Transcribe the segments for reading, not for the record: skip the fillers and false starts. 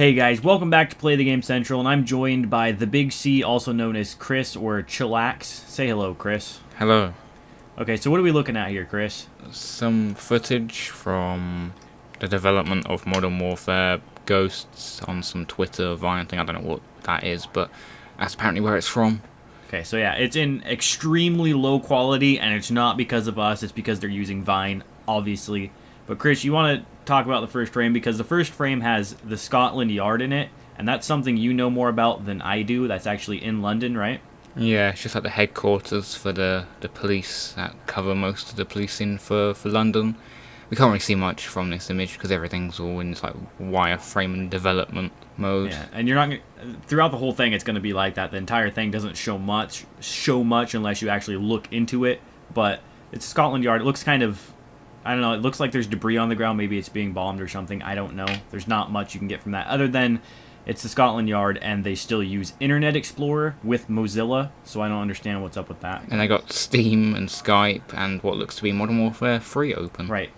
Hey guys, welcome back to Play the Game Central, and I'm joined by the Big C, also known as Chris or Chillax. Say hello, Chris. Hello. Okay, so what are we looking at here, Chris? Some footage from the development of Modern Warfare Ghosts on some Twitter Vine thing. I don't know what that is, but that's apparently where it's from. Okay, so yeah, it's in extremely low quality, and it's not because of us, it's because they're using Vine, obviously. But Chris, you want to talk about the first frame, because the first frame has the Scotland Yard in it, and that's something you know more about than I do. That's actually in London, right? Yeah, it's just like the headquarters for the police that cover most of the policing for London. We can't really see much from this image because everything's all in this like wireframe and development mode. Yeah, and you're not gonna, throughout the whole thing it's going to be like that. The entire thing doesn't show much unless you actually look into it. But it's Scotland Yard. It looks kind of, I don't know, it looks like there's debris on the ground. Maybe it's being bombed or something. I don't know. There's not much you can get from that other than it's the Scotland Yard, and they still use Internet Explorer with Mozilla, so I don't understand what's up with that. And they got Steam and Skype and what looks to be Modern Warfare 3 open. Right.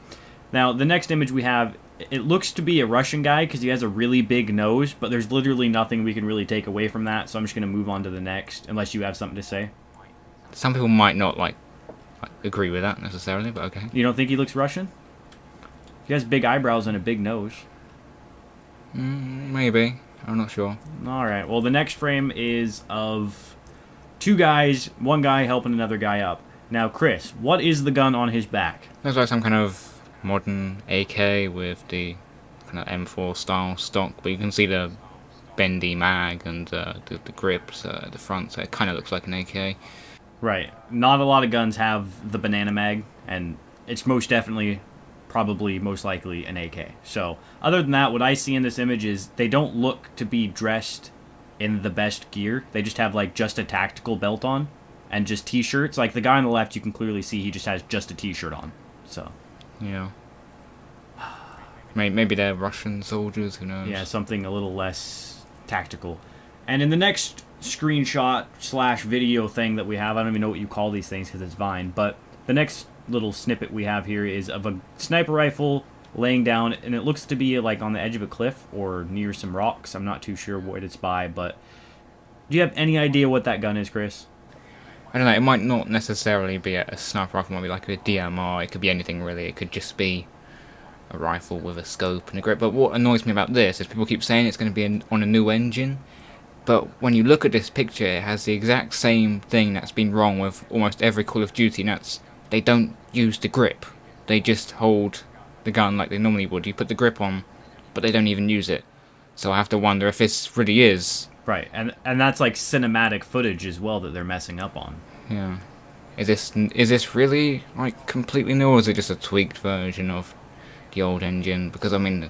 Now, the next image we have, it looks to be a Russian guy because he has a really big nose, but there's literally nothing we can really take away from that, so I'm just going to move on to the next, unless you have something to say. Some people might not agree with that necessarily, but okay. You don't think he looks Russian? He has big eyebrows and a big nose. Maybe. I'm not sure. Alright, well the next frame is of two guys, one guy helping another guy up. Now Chris, what is the gun on his back? Looks like some kind of modern AK with the kind of M4 style stock, but you can see the bendy mag and the grips at the front, so it kind of looks like an AK. Right. Not a lot of guns have the banana mag, and it's most definitely, probably most likely an AK. So, other than that, what I see in this image is they don't look to be dressed in the best gear. They just have, like, just a tactical belt on and just t-shirts. Like, the guy on the left, you can clearly see he just has just a t-shirt on. So, yeah. Maybe they're Russian soldiers, who knows? yeah, something a little less tactical. And in the next screenshot / video thing that we have, I don't even know what you call these things because it's Vine, but the next little snippet we have here is of a sniper rifle laying down, and it looks to be like on the edge of a cliff or near some rocks. I'm not too sure what it's by, but do you have any idea what that gun is, Chris? I don't know, it might not necessarily be a sniper rifle, it might be like a DMR, it could be anything really, it could just be a rifle with a scope and a grip. But what annoys me about this is people keep saying it's going to be on a new engine, but when you look at this picture, it has the exact same thing that's been wrong with almost every Call of Duty, and that's they don't use the grip. They just hold the gun like they normally would. You put the grip on, but they don't even use it. So I have to wonder if this really is... Right, and that's like cinematic footage as well that they're messing up on. Yeah. Is this really like completely new, or is it just a tweaked version of the old engine? Because I mean,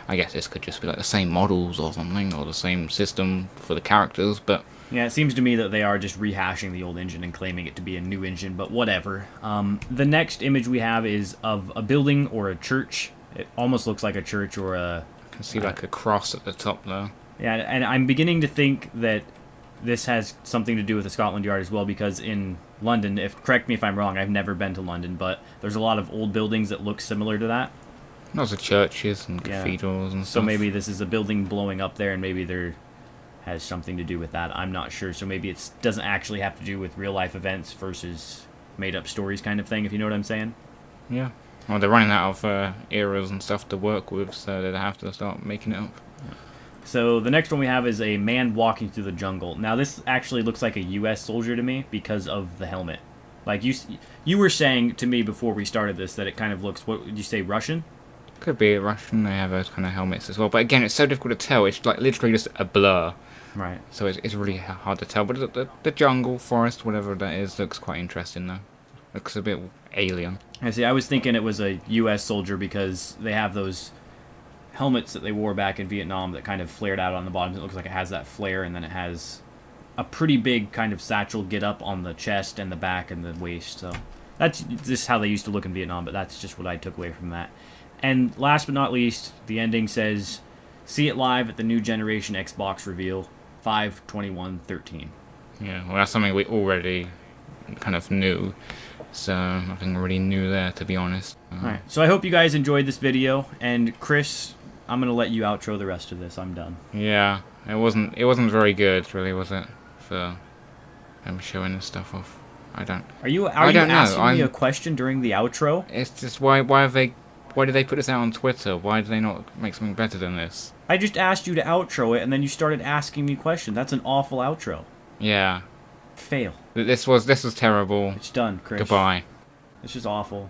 I guess this could just be like the same models or something, or the same system for the characters, but... Yeah, it seems to me that they are just rehashing the old engine and claiming it to be a new engine, but whatever. The next image we have is of a building or a church. It almost looks like a church or a... I can see like a cross at the top there. Yeah, and I'm beginning to think that this has something to do with the Scotland Yard as well, because in London, correct me if I'm wrong, I've never been to London, but there's a lot of old buildings that look similar to that. Lots of churches and cathedrals and stuff. So maybe this is a building blowing up there, and maybe there has something to do with that. I'm not sure. So maybe it doesn't actually have to do with real life events versus made up stories kind of thing, if you know what I'm saying. Yeah. Well, they're running out of eras and stuff to work with, so they have to start making it up. So the next one we have is a man walking through the jungle. Now this actually looks like a US soldier to me because of the helmet. Like you were saying to me before we started this that it kind of looks, what would you say, Russian? Could be Russian. They have those kind of helmets as well. But again, it's so difficult to tell. It's like literally just a blur. Right. So it's really hard to tell. But the jungle, forest, whatever that is, looks quite interesting though. Looks a bit alien. I see. I was thinking it was a US soldier because they have those helmets that they wore back in Vietnam that kind of flared out on the bottom. It looks like it has that flare, and then it has a pretty big kind of satchel get up on the chest and the back and the waist. So that's just how they used to look in Vietnam, but that's just what I took away from that. And last but not least, the ending says, "See it live at the new generation Xbox reveal, 5/21/13." Yeah, well, that's something we already kind of knew, so nothing really new there, to be honest. Alright, so I hope you guys enjoyed this video, and Chris, I'm gonna let you outro the rest of this. I'm done. Yeah, it wasn't very good, really, was it? For them showing this stuff off. I don't Are know. you asking me a question during the outro? It's just why did they put this out on Twitter? Why did they not make something better than this? I just asked you to outro it, and then you started asking me questions. That's an awful outro. Yeah. Fail. This was terrible. It's done, Chris. Goodbye. It's just awful.